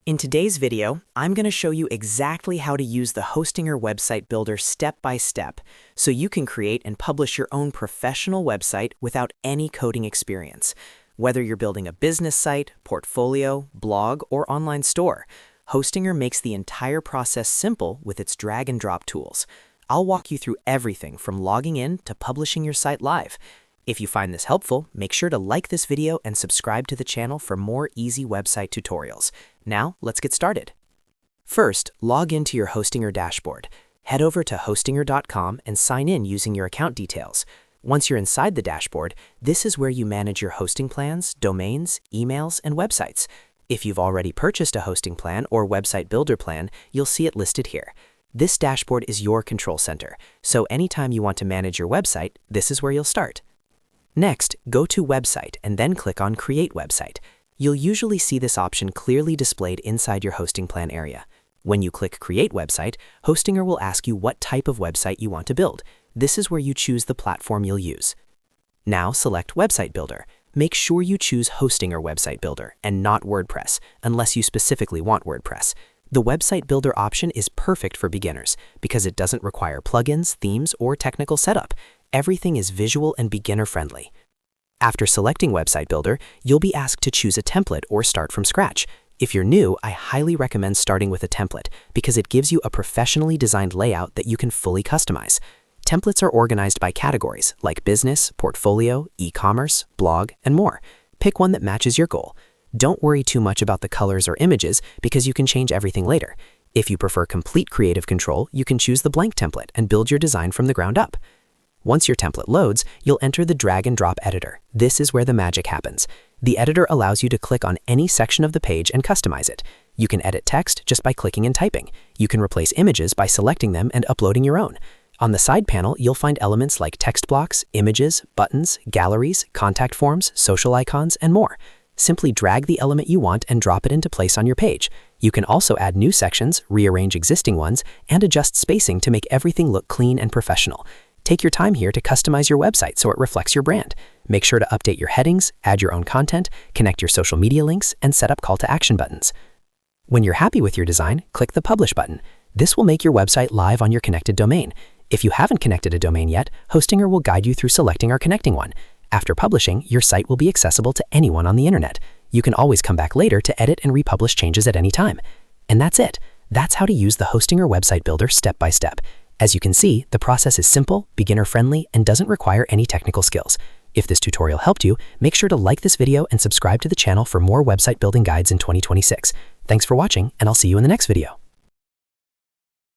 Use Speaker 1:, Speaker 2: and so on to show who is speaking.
Speaker 1: In today's video, I'm going to show you exactly how to use the Hostinger website builder step by step so you can create and publish your own professional website without any coding experience. Whether you're building a business site, portfolio, blog, or online store, Hostinger makes the entire process simple with its drag and drop tools. I'll walk you through everything from logging in to publishing your site live. If you find this helpful, make sure to like this video and subscribe to the channel for more easy website tutorials. Now, let's get started. First, log into your Hostinger dashboard. Head over to hostinger.com and sign in using your account details. Once you're inside the dashboard, this is where you manage your hosting plans, domains, emails, and websites. If you've already purchased a hosting plan or website builder plan, you'll see it listed here. This dashboard is your control center, so anytime you want to manage your website, this is where you'll start. Next, go to Website and then click on Create Website. You'll usually see this option clearly displayed inside your hosting plan area. When you click Create Website, Hostinger will ask you what type of website you want to build. This is where you choose the platform you'll use. Now select Website Builder. Make sure you choose Hostinger Website Builder and not WordPress, unless you specifically want WordPress. The Website Builder option is perfect for beginners because it doesn't require plugins, themes, or technical setup. Everything is visual and beginner-friendly. After selecting Website Builder, you'll be asked to choose a template or start from scratch. If you're new, I highly recommend starting with a template because it gives you a professionally designed layout that you can fully customize. Templates are organized by categories like business, portfolio, e-commerce, blog, and more. Pick one that matches your goal. Don't worry too much about the colors or images because you can change everything later. If you prefer complete creative control, you can choose the blank template and build your design from the ground up. Once your template loads, you'll enter the drag and drop editor. This is where the magic happens. The editor allows you to click on any section of the page and customize it. You can edit text just by clicking and typing. You can replace images by selecting them and uploading your own. On the side panel, you'll find elements like text blocks, images, buttons, galleries, contact forms, social icons, and more. Simply drag the element you want and drop it into place on your page. You can also add new sections, rearrange existing ones, and adjust spacing to make everything look clean and professional. Take your time here to customize your website so it reflects your brand. Make sure to update your headings, add your own content, connect your social media links, and set up call to action buttons. When you're happy with your design, click the Publish button. This will make your website live on your connected domain. If you haven't connected a domain yet, Hostinger will guide you through selecting or connecting one. After publishing, your site will be accessible to anyone on the internet. You can always come back later to edit and republish changes at any time. And that's it. That's how to use the Hostinger website builder step by step. As you can see, the process is simple, beginner-friendly, and doesn't require any technical skills. If this tutorial helped you, make sure to like this video and subscribe to the channel for more website building guides in 2026. Thanks for watching, and I'll see you in the next video.